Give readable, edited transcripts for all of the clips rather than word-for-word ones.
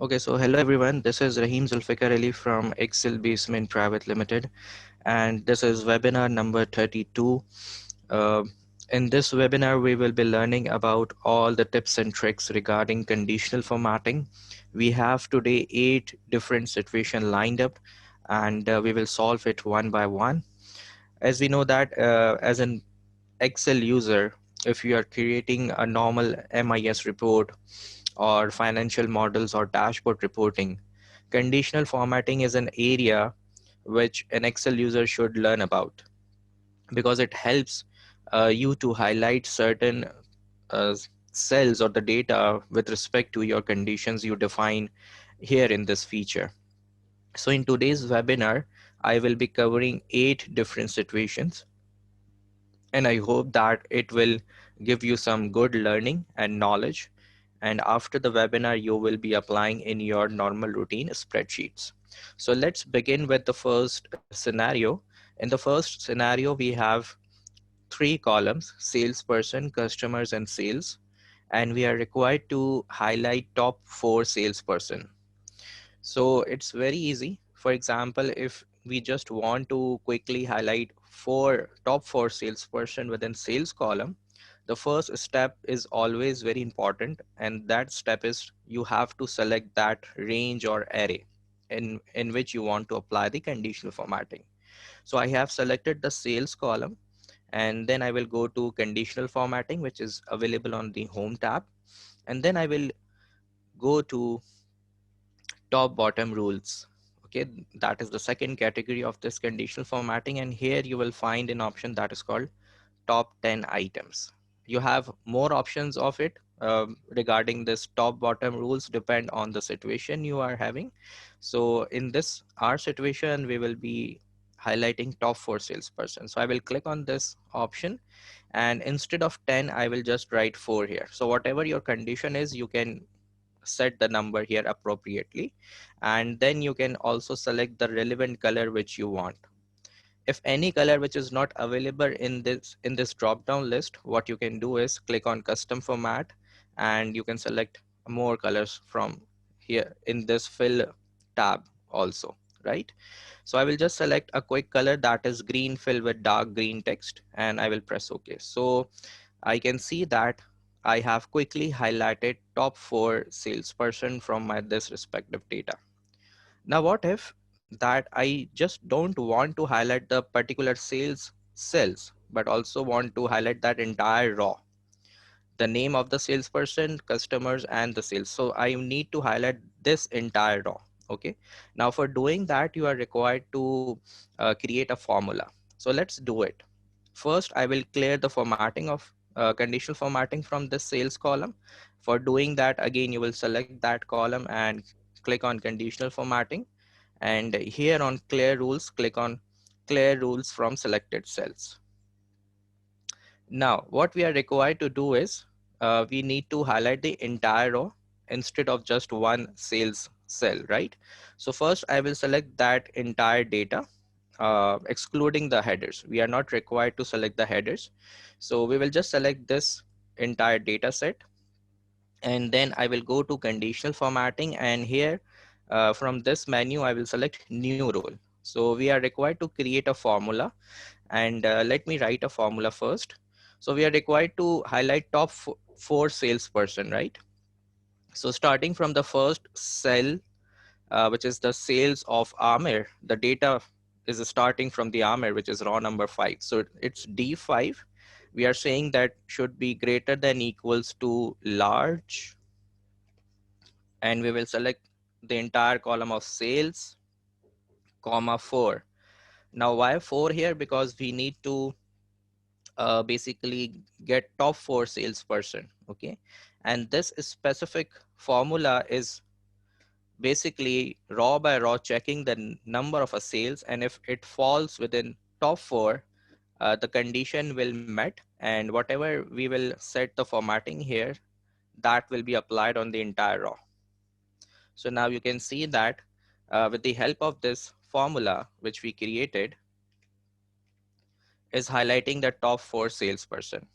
Okay, so hello everyone. This is Rahim Zulfiqar from Excel Basement Private Limited, and this is webinar number 32. Uh, in this webinar, we will be learning about all the tips and tricks regarding conditional formatting. We have today 8 different situations lined up, and we will solve it one by one. As we know that as an Excel user, if you are creating a normal MIS report or financial models or dashboard reporting, conditional formatting is an area which an Excel user should learn about because it helps you to highlight certain uh, cells or the data with respect to your conditions you define here in this feature. So in today's webinar, I will be covering 8 different situations, and I hope that it will give you some good learning and knowledge. And after the webinar, you will be applying in your normal routine spreadsheets. So let's begin with the first scenario. In the first scenario, we have 3 columns: salesperson, customers, and sales. And we are required to highlight top 4 salesperson. So it's very easy. For example, if we just want to quickly highlight top four salesperson within sales column, the first step is always very important, and that step is you have to select that range or array in which you want to apply the conditional formatting. So I have selected the sales column, and then I will go to conditional formatting, which is available on the home tab, and then I will go to top bottom rules. Okay, that is the second category of this conditional formatting, and here you will find an option that is called top 10 items. You have more options of it regarding this top bottom rules depend on the situation you are having. So in this our situation, we will be highlighting top 4 salesperson. So I will click on this option, and instead of 10 I will just write 4 here. So whatever your condition is, you can set the number here appropriately, and then you can also select the relevant color which you want. If any color which is not available in this drop down list, what you can do is click on custom format, and you can select more colors from here in this fill tab also, right? So I will just select a quick color, that is green fill with dark green text, and I will press OK. So I can see that I have quickly highlighted top 4 salesperson from my this respective data. Now what if that I just don't want to highlight the particular sales cells, but also want to highlight that entire raw, the name of the salesperson, customers, and the sales. So I need to highlight this entire raw. Okay. Now for doing that, you are required to create a formula. So let's do it. First, I will clear the formatting of conditional formatting from this sales column. For doing that, again, you will select that column and click on conditional formatting. And here on clear rules, click on clear rules from selected cells. Now, what we are required to do is we need to highlight the entire row instead of just one sales cell, right? So first I will select that entire data, excluding the headers. We are not required to select the headers. So we will just select this entire data set, and then I will go to conditional formatting, and here from this menu I will select new role. So we are required to create a formula, and let me write a formula first. So we are required to highlight top 4 salesperson, right? So starting from the first cell, which is the sales of Amir, the data is starting from the Amir, which is raw number 5. So it's D5. We are saying that should be greater than equals to large, and we will select the entire column of sales, comma 4. Now why 4 here? Because we need to basically get top 4 salesperson. Okay, and this specific formula is basically raw by raw checking the number of a sales, and if it falls within top 4, the condition will met, and whatever we will set the formatting here, that will be applied on the entire raw. So now you can see that with the help of this formula which we created is highlighting the top 4 salesperson.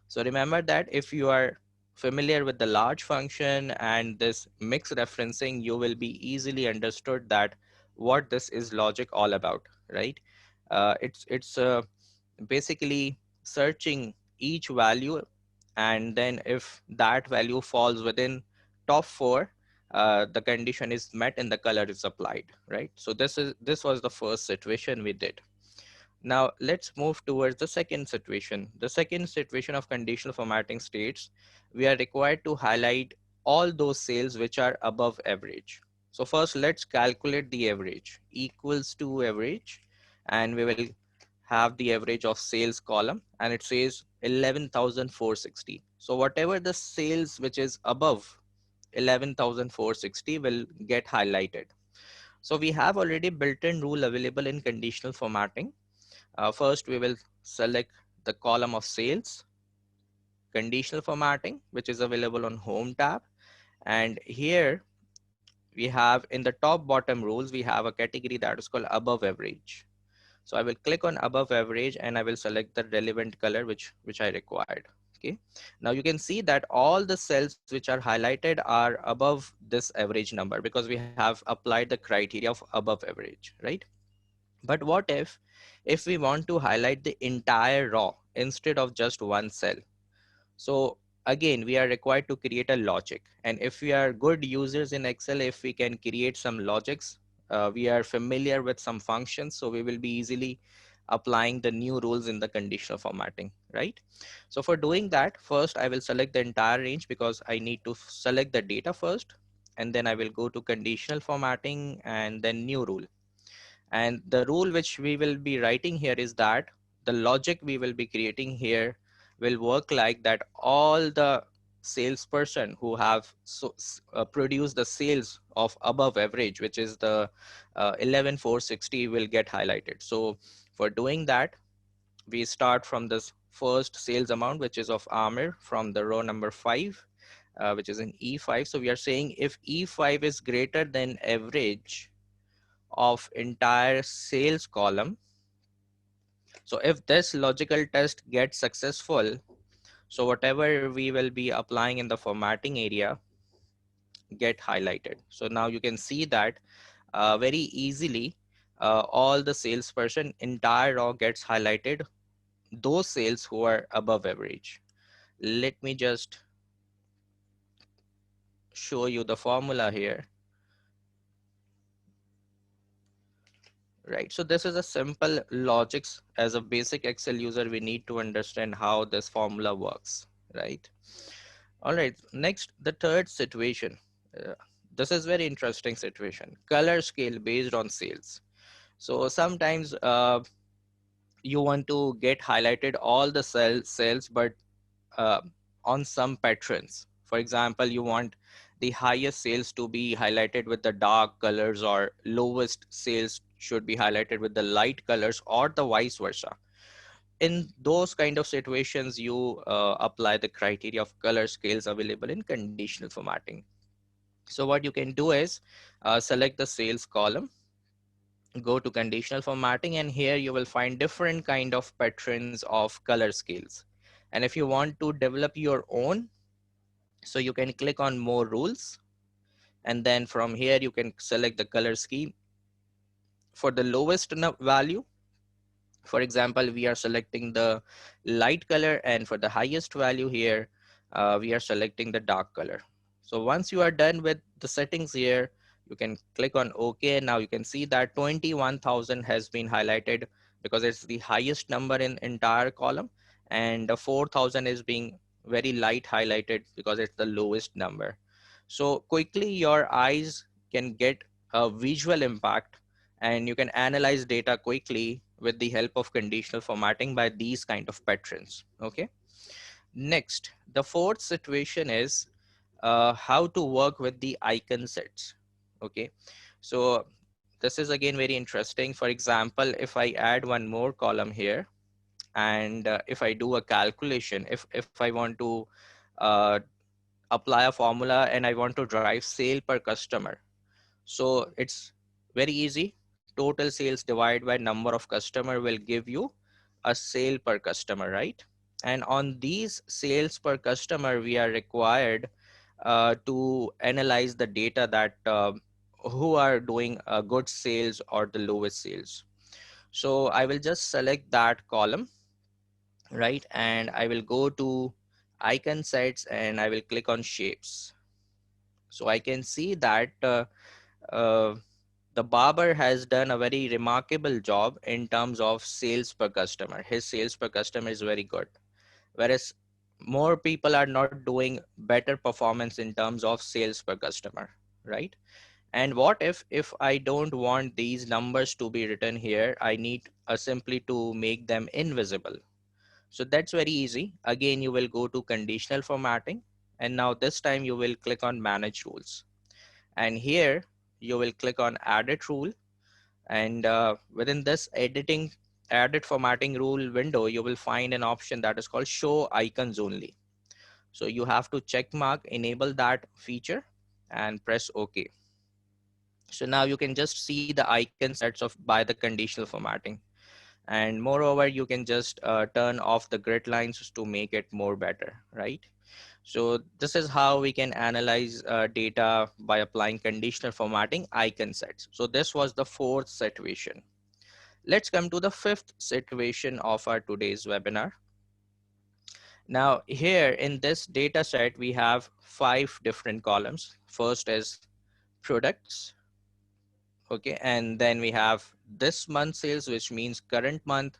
So remember that if you are familiar with the large function and this mix referencing, you will be easily understood that what this is logic all about, right? It's basically searching each value, and then if that value falls within top four, the condition is met and the color is applied, right? So this was the first situation we did. Now let's move towards the second situation. The second situation of conditional formatting states we are required to highlight all those sales which are above average. So first let's calculate the average equals to average, and we will have the average of sales column, and it says 11,460. So whatever the sales which is above 11,460 will get highlighted. So we have already built-in rule available in conditional formatting. First, we will select the column of sales, conditional formatting, which is available on home tab. And here we have in the top bottom rules, we have a category that is called above average. So I will click on above average and I will select the relevant color which I required. Okay. Now you can see that all the cells which are highlighted are above this average number because we have applied the criteria of above average, right? But what if we want to highlight the entire row instead of just one cell? So again, we are required to create a logic. And if we are good users in Excel, if we can create some logics, we are familiar with some functions, so we will be easily applying the new rules in the conditional formatting, right? So for doing that, first I will select the entire range because I need to select the data first, and then I will go to conditional formatting and then new rule. And the rule which we will be writing here is that the logic we will be creating here will work like that all the salesperson who have produced the sales of above average, which is the 11,460, will get highlighted. So for doing that, we start from this first sales amount, which is of armor from the row number 5, which is in E5. So we are saying if E5 is greater than average of entire sales column. So if this logical test gets successful, so whatever we will be applying in the formatting area get highlighted. So now you can see that very easily all the salesperson entire row gets highlighted, those sales who are above average. Let me just show you the formula here. Right, so this is a simple logics. As a basic Excel user, we need to understand how this formula works, right? All right, next, the third situation. Uh, this is very interesting situation. Color scale based on sales. So sometimes you want to get highlighted all the sales, but uh, on some patterns. For example, you want the highest sales to be highlighted with the dark colors, or lowest sales should be highlighted with the light colors, or the vice versa. In those kind of situations, you apply the criteria of color scales available in conditional formatting. So what you can do is select the sales column, go to conditional formatting, and here you will find different kind of patterns of color scales. And if you want to develop your own, so you can click on more rules, and then from here you can select the color scheme for the lowest value. For example, we are selecting the light color, and for the highest value here, we are selecting the dark color. So once you are done with the settings here, you can click on OK. Now you can see that 21,000 has been highlighted because it's the highest number in entire column, and the 4,000 is being very light highlighted because it's the lowest number. So quickly your eyes can get a visual impact, and you can analyze data quickly with the help of conditional formatting by these kind of patterns. Okay. Next, the fourth situation is how to work with the icon sets. Okay. So this is again very interesting. For example, if I add one more column here, and if I do a calculation, if I want to uh, apply a formula and I want to drive sale per customer, so it's very easy. Total sales divided by number of customer will give you a sale per customer, right? And on these sales per customer, we are required to analyze the data that who are doing good sales or the lowest sales. So I will just select that column, right? And I will go to icon sets and I will click on shapes. So I can see that uh, the barber has done a very remarkable job in terms of sales per customer. His sales per customer is very good, whereas more people are not doing better performance in terms of sales per customer, right? And what if I don't want these numbers to be written here? I need simply to make them invisible. So that's very easy. Again, you will go to conditional formatting, and now this time you will click on manage rules, and here you will click on edit rule. And within this editing edit formatting rule window, you will find an option that is called show icons only. So you have to check mark enable that feature and press OK. So now you can just see the icon sets of by the conditional formatting. And moreover, you can just turn off the grid lines to make it more better, right? So this is how we can analyze data by applying conditional formatting icon sets. So this was the fourth situation. Let's come to the fifth situation of our today's webinar. Now here in this data set, we have 5 different columns. First is products. Okay, and then we have this month sales, which means current month,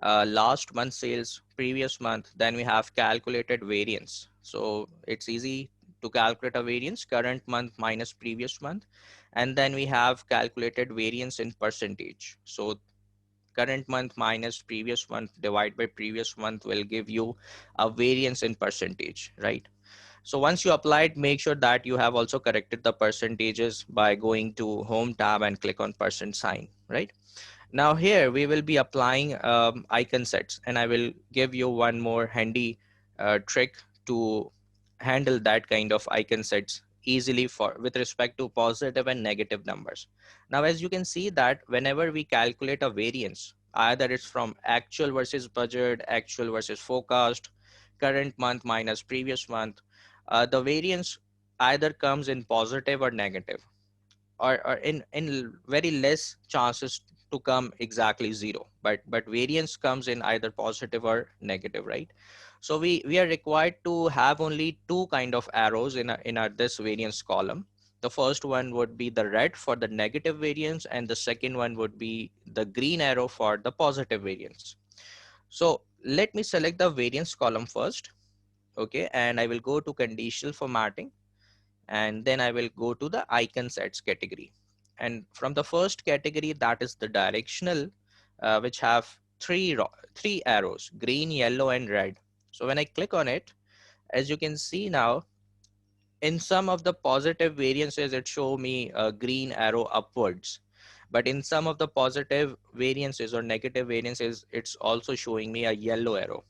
last month sales, previous month. Then we have calculated variance. So it's easy to calculate a variance, current month minus previous month. And then we have calculated variance in percentage. So current month minus previous month divided by previous month will give you a variance in percentage, right? So once you apply it, make sure that you have also corrected the percentages by going to home tab and click on percent sign, right? Now here we will be applying icon sets, and I will give you one more handy trick to handle that kind of icon sets easily for with respect to positive and negative numbers. Now as you can see that whenever we calculate a variance, either it's from actual versus budget, actual versus forecast, current month minus previous month, the variance either comes in positive or negative, or in very less chances to come exactly zero, but variance comes in either positive or negative, right? So we are required to have only two kind of arrows in our this variance column. The first one would be the red for the negative variance, and the second one would be the green arrow for the positive variance. So let me select the variance column first. Okay, and I will go to conditional formatting, and then I will go to the icon sets category. And from the first category, that is the directional, which have three arrows, green, yellow, and red. So when I click on it, as you can see now, in some of the positive variances, it show me a green arrow upwards. But in some of the positive variances or negative variances, it's also showing me a yellow arrow.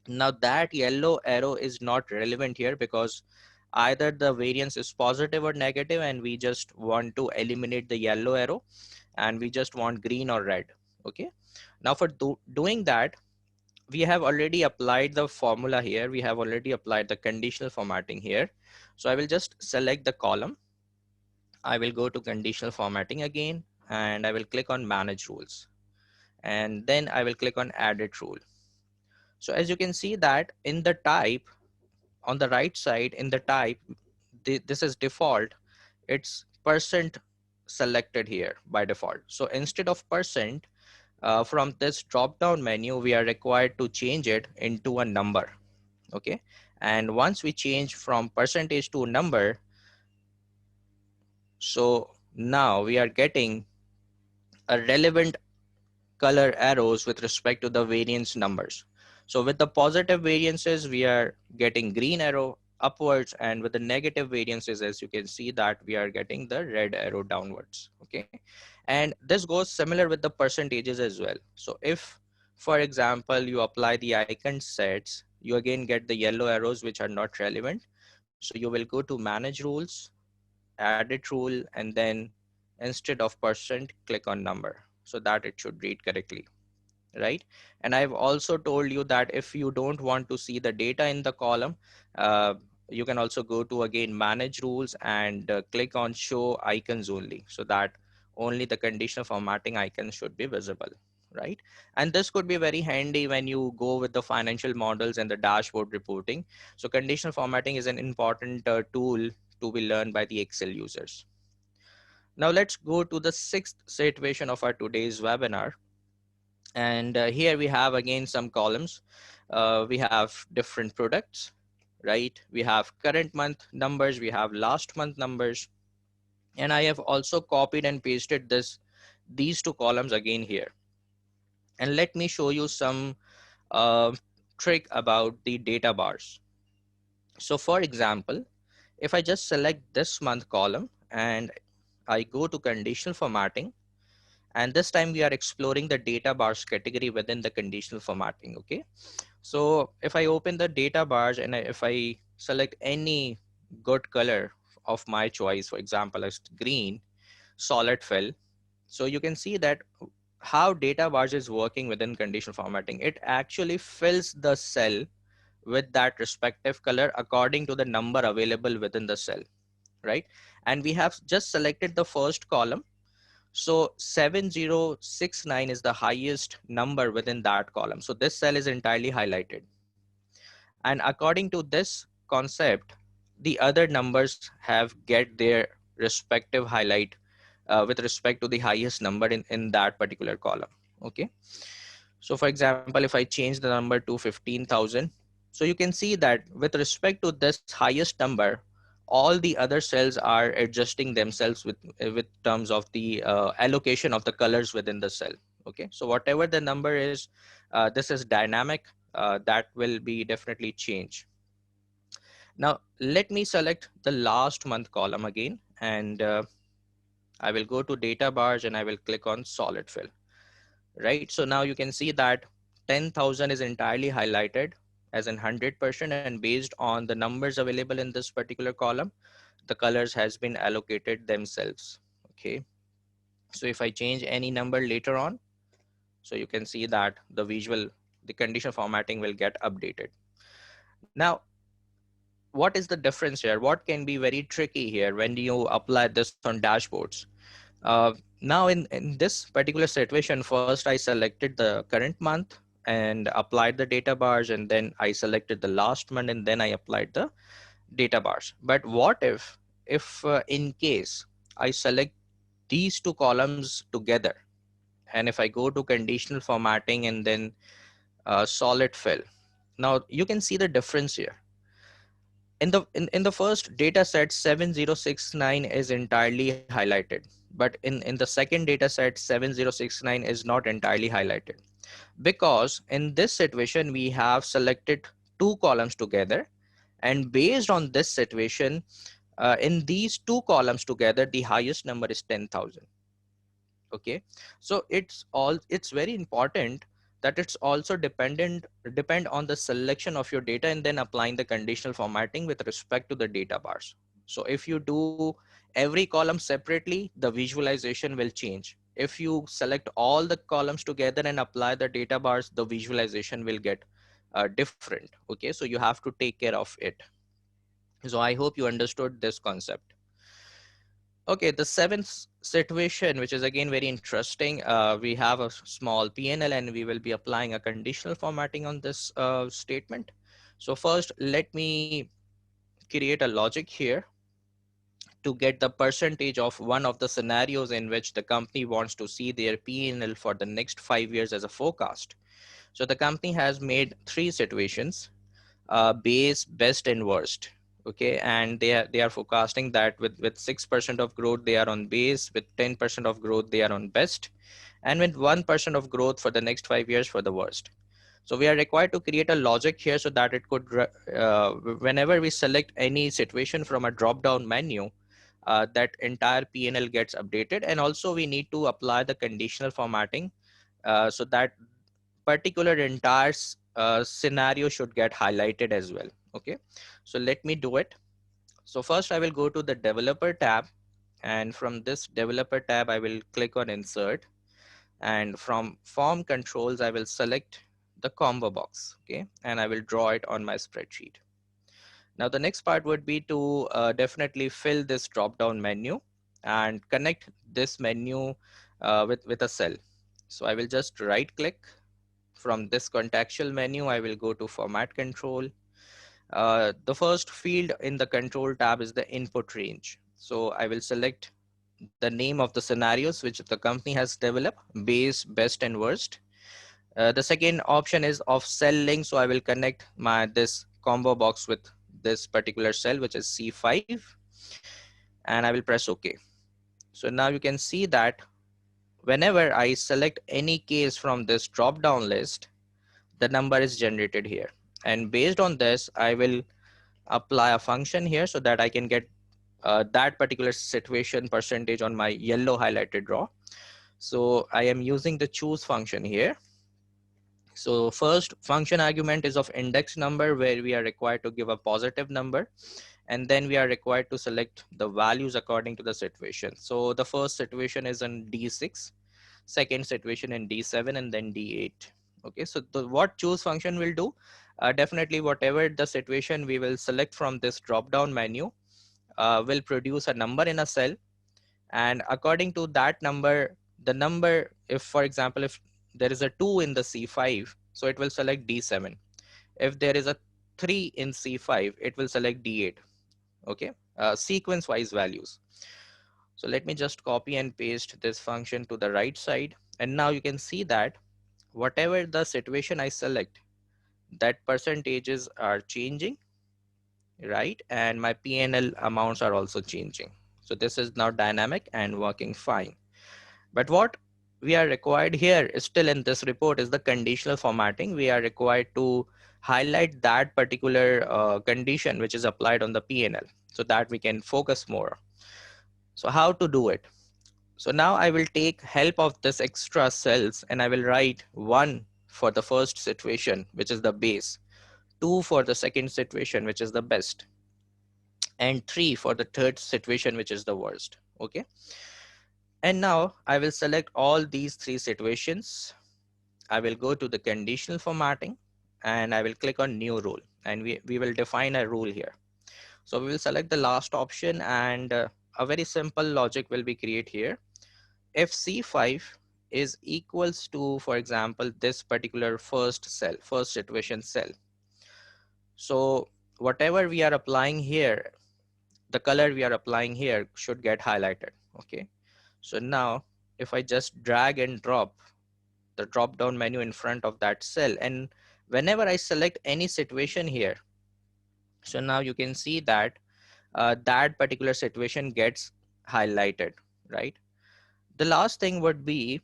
Now that yellow arrow is not relevant here because either the variance is positive or negative, and we just want to eliminate the yellow arrow and we just want green or red. Okay. Now for doing that, we have already applied the formula here. We have already applied the conditional formatting here. So I will just select the column. I will go to conditional formatting again, and I will click on manage rules. And then I will click on edit rule. So as you can see that in the type, on the right side in the type, this is default, it's percent selected here by default. So instead of percent, from this drop down menu we are required to change it into a number. Okay, and once we change from percentage to number, so now we are getting a relevant color arrows with respect to the variance numbers. So with the positive variances, we are getting green arrow upwards, and with the negative variances, as you can see that we are getting the red arrow downwards. Okay, and this goes similar with the percentages as well. So if, for example, you apply the icon sets, you again get the yellow arrows which are not relevant. So you will go to manage rules, edit rule, and then instead of percent, click on number so that it should read correctly. right? And I've also told you that if you don't want to see the data in the column, uh, you can also go to again manage rules and click on show icons only, so that only the conditional formatting icon should be visible, right? And this could be very handy when you go with the financial models and the dashboard reporting. So conditional formatting is an important tool to be learned by the Excel users. Now let's go to the sixth situation of our today's webinar. And here we have again some columns. We have different products, right? We have current month numbers, we have last month numbers, and I have also copied and pasted these two columns again here. And let me show you some uh, trick about the data bars. So for example, if I just select this month column and I go to conditional formatting, and this time we are exploring the data bars category within the conditional formatting. Okay, so if I open the data bars and if I select any good color of my choice, for example as green, solid fill, so you can see that how data bars is working within conditional formatting. It actually fills the cell with that respective color according to the number available within the cell, right? And we have just selected the first column, so 7069 is the highest number within that column. So this cell is entirely highlighted. And according to this concept, the other numbers have get their respective highlight with respect to the highest number in that particular column. Okay. So for example, if I change the number to 15,000, so you can see that with respect to this highest number, all the other cells are adjusting themselves with terms of the allocation of the colors within the cell. Okay, so whatever the number is, this is dynamic. That will be definitely change. Now let me select the last month column again, and I will go to data bars and I will click on solid fill, right? So now you can see that 10,000 is entirely highlighted as in 100%, and based on the numbers available in this particular column, the colors has been allocated themselves. Okay, so if I change any number later on, so you can see that the condition formatting will get updated. Now, what is the difference here? What can be very tricky here when you apply this on dashboards? Uh, Now in this particular situation, first I selected the current month and applied the data bars, and then I selected the last month and then I applied the data bars. But what if in case I select these two columns together, and if I go to conditional formatting and then solid fill, now you can see the difference here. In the first data set, 7069 is entirely highlighted, but in the second data set, 7069 is not entirely highlighted, because in this situation we have selected two columns together, and based on this situation, in these two columns together the highest number is 10,000. Okay, so it's very important that it's also depend on the selection of your data and then applying the conditional formatting with respect to the data bars. So if you do every column separately, the visualization will change. If you select all the columns together and apply the data bars, the visualization will get different. Okay, so you have to take care of it. So I hope you understood this concept. Okay, the seventh situation, which is again very interesting, we have a small PNL and we will be applying a conditional formatting on this statement. So first, let me create a logic here to get the percentage of one of the scenarios in which the company wants to see their PNL for the next 5 years as a forecast. So the company has made three situations: base, best, and worst. Okay, and they are forecasting that with 6% of growth they are on base, with 10% of growth they are on best, and with 1% of growth for the next 5 years for the worst. So we are required to create a logic here so that it could whenever we select any situation from a drop down menu, that entire PNL gets updated, and also we need to apply the conditional formatting so that particular entire scenario should get highlighted as well. Okay, so let me do it. So first I will go to the developer tab, and from this developer tab I will click on insert. And from form controls, I will select the combo box, okay, and I will draw it on my spreadsheet. Now the next part would be to definitely fill this drop down menu and connect this menu with a cell. So I will just right click. From this contextual menu, I will go to format control. The first field in the control tab is the input range. So I will select the name of the scenarios which the company has developed: base, best, and worst. The second option is of cell link. So I will connect my this combo box with this particular cell, which is C5, and I will press OK. So now you can see that whenever I select any case from this drop down list, the number is generated here. And based on this, I will apply a function here so that I can get that particular situation percentage on my yellow highlighted row. So I am using the choose function here. So first function argument is of index number, where we are required to give a positive number, and then we are required to select the values according to the situation. So the first situation is in D6, second situation in D7, and then D8. Okay, so what choose function will do, definitely whatever the situation we will select from this drop down menu will produce a number in a cell, and according to that number, the number, if for example if there is a 2 in the C5, so it will select D7. If there is a 3 in C5, it will select D8. Okay, sequence wise values. So let me just copy and paste this function to the right side, and now you can see that whatever the situation I select, that percentages are changing, right? And my PNL amounts are also changing. So this is now dynamic and working fine. But what we are required here is still in this report is the conditional formatting. We are required to highlight that particular condition which is applied on the PNL so that we can focus more. So how to do it? So now I will take help of this extra cells and I will write 1 for the first situation, which is the base, 2 for the second situation, which is the best, and 3 for the third situation, which is the worst. Okay. And now I will select all these three situations. I will go to the conditional formatting and I will click on new rule, and we will define a rule here. So we will select the last option, and a very simple logic will be created here. If C5 is equals to, for example, this particular first cell, first situation cell. So whatever we are applying here, the color we are applying here should get highlighted. Okay. So now if I just drag and drop the drop down menu in front of that cell, and whenever I select any situation here, so now you can see that that particular situation gets highlighted, right? The last thing would be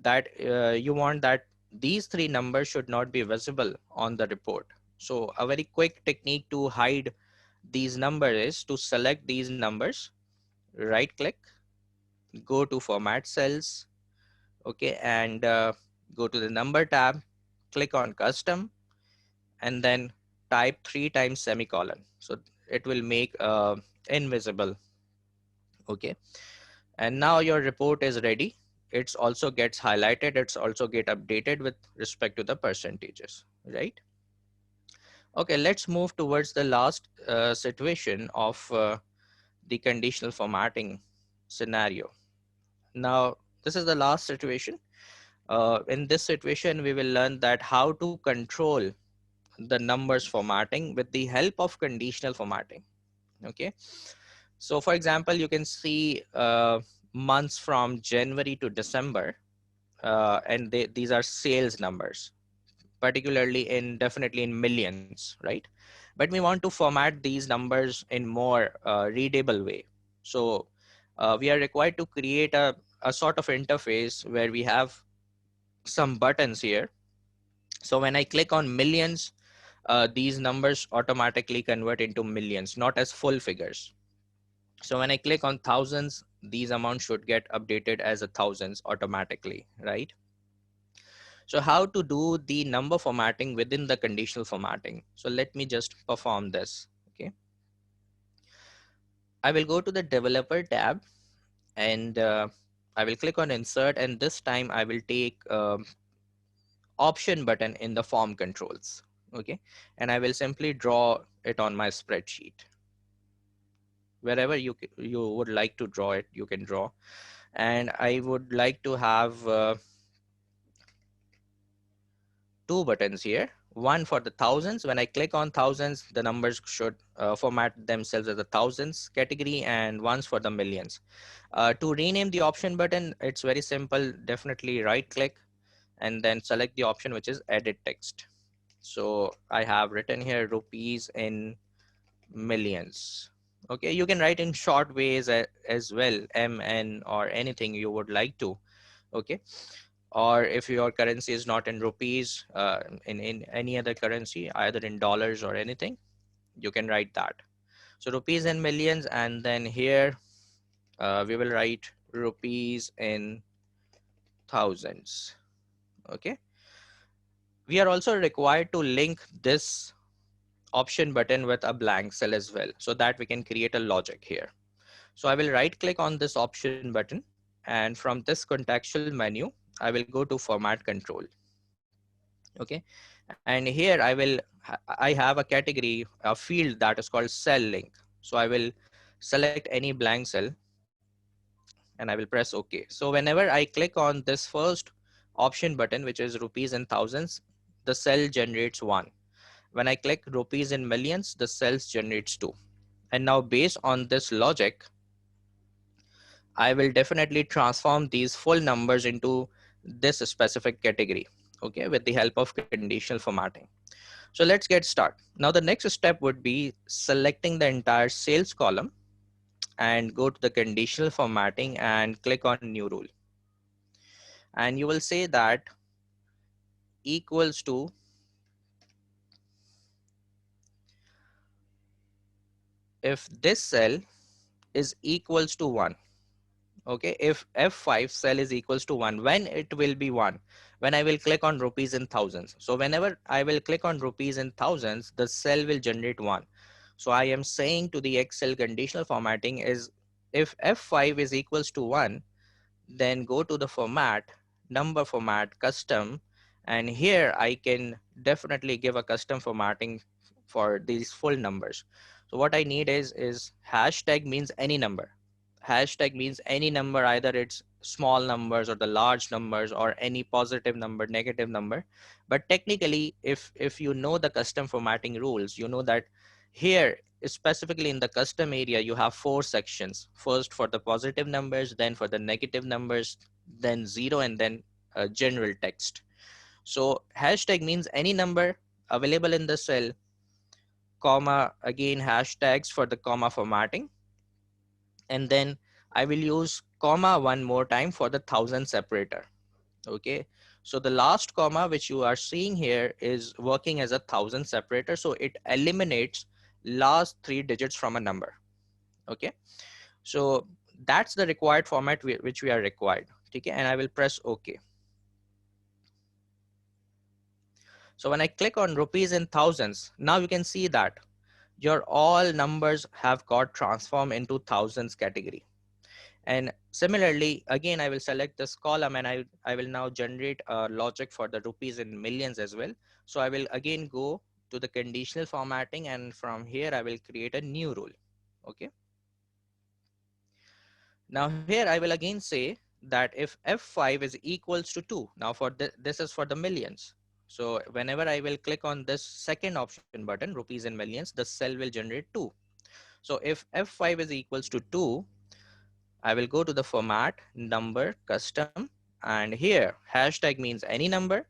that you want that these three numbers should not be visible on the report. So a very quick technique to hide these numbers is to select these numbers, right click, go to format cells, okay, and go to the number tab, click on custom, and then type 3 times semicolon. So it will make invisible. Okay, and now your report is ready. It's also gets highlighted, it's also get updated with respect to the percentages, right? Okay, let's move towards the last situation of the conditional formatting scenario. Now this is the last situation. In this situation we will learn that how to control the numbers formatting with the help of conditional formatting. Okay, so for example you can see months from January to December, and these are sales numbers, particularly in definitely in millions, right? But we want to format these numbers in more readable way. So we are required to create a sort of interface where we have some buttons here. So when I click on millions, these numbers automatically convert into millions, not as full figures. So when I click on thousands, these amounts should get updated as a thousands automatically, right? So how to do the number formatting within the conditional formatting? So let me just perform this. Okay, I will go to the developer tab, and I will click on insert, and this time I will take option button in the form controls. Okay, and I will simply draw it on my spreadsheet. Wherever you would like to draw it, you can draw. And I would like to have two buttons here. One for the thousands. When I click on thousands, the numbers should format themselves as a thousands category, and ones for the millions. To rename the option button, it's very simple. Definitely right click and then select the option which is edit text. So I have written here rupees in millions. Okay, you can write in short ways as well, MN or anything you would like to. Okay, or if your currency is not in rupees, in any other currency, either in dollars or anything, you can write that. So rupees in millions, and then here we will write rupees in thousands. Okay, we are also required to link this option button with a blank cell as well, so that we can create a logic here. So I will right click on this option button, and from this contextual menu I will go to format control. Okay, and here I have a category, a field that is called cell link. So I will select any blank cell and I will press OK. So whenever I click on this first option button, which is rupees in thousands, the cell generates 1. When I click rupees in millions, the cells generates 2. And now based on this logic, I will definitely transform these full numbers into this specific category, okay, with the help of conditional formatting. So let's get started. Now the next step would be selecting the entire sales column and go to the conditional formatting and click on new rule. And you will say that equals to if this cell is equals to 1. Okay, if F5 cell is equals to 1, when it will be 1? When I will click on rupees in thousands. So whenever I will click on rupees in thousands, the cell will generate 1. So I am saying to the Excel conditional formatting is if F5 is equals to 1, then go to the format, number format, custom, and here I can definitely give a custom formatting for these full numbers. So what I need is hashtag means any number. Hashtag means any number, either it's small numbers or the large numbers or any positive number, negative number. But technically, if you know the custom formatting rules, you know that here specifically in the custom area you have 4 sections. First for the positive numbers, then for the negative numbers, then 0, and then general text. So hashtag means any number available in the cell, comma, again hashtags for the comma formatting, and then I will use comma one more time for the thousand separator. Okay, so the last comma which you are seeing here is working as a thousand separator, so it eliminates last 3 digits from a number. Okay, so that's the required format which we are required. Okay, and I will press OK. So when I click on rupees in thousands, now you can see that your all numbers have got transformed into thousands category. And similarly, again, I will select this column and I will now generate a logic for the rupees in millions as well. So I will again go to the conditional formatting, and from here I will create a new rule. Okay. Now here I will again say that if F5 is equals to 2, now for this is for the millions. So whenever I will click on this second option button, rupees in millions, the cell will generate 2. So if F5 is equals to 2, I will go to the format, number, custom, and here hashtag means any number.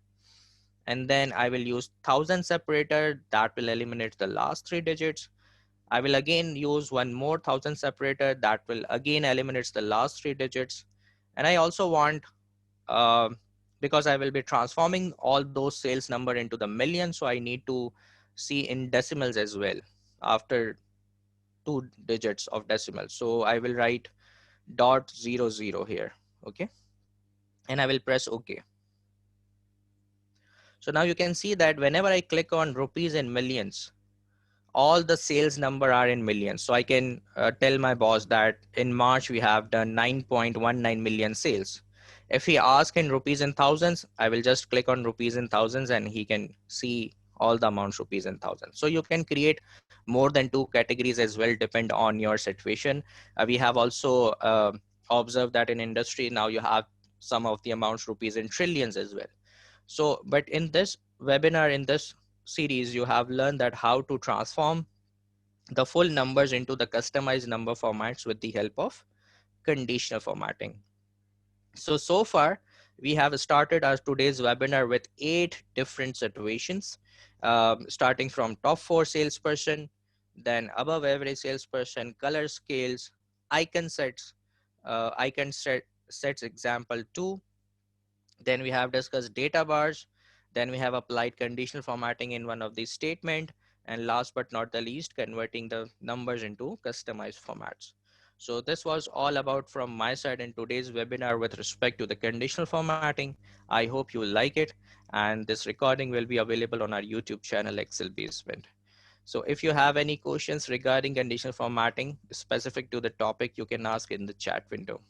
And then I will use thousand separator that will eliminate the last 3 digits. I will again use one more thousand separator that will again eliminates the last 3 digits. And I also want, uh, because I will be transforming all those sales number into the million, so I need to see in decimals as well after 2 digits of decimal. So I will write dot zero zero here. Okay, and I will press OK. So now you can see that whenever I click on rupees in millions, all the sales number are in millions. So I can tell my boss that in March we have done 9.19 million sales. If he asks in rupees and thousands, I will just click on rupees and thousands and he can see all the amounts rupees and thousands. So you can create more than two categories as well, depend on your situation. We have also observed that in industry now you have some of the amounts rupees in trillions as well. So, but in this webinar, in this series, you have learned that how to transform the full numbers into the customized number formats with the help of conditional formatting. So far, we have started our today's webinar with 8 different situations, starting from top 4 salesperson, then above average salesperson, color scales, icon sets, sets example 2, then we have discussed data bars. Then we have applied conditional formatting in one of these statement. And last but not the least, converting the numbers into customized formats. So this was all about from my side in today's webinar with respect to the conditional formatting. I hope you like it. And this recording will be available on our YouTube channel, Excel Basement. So if you have any questions regarding conditional formatting specific to the topic, you can ask in the chat window.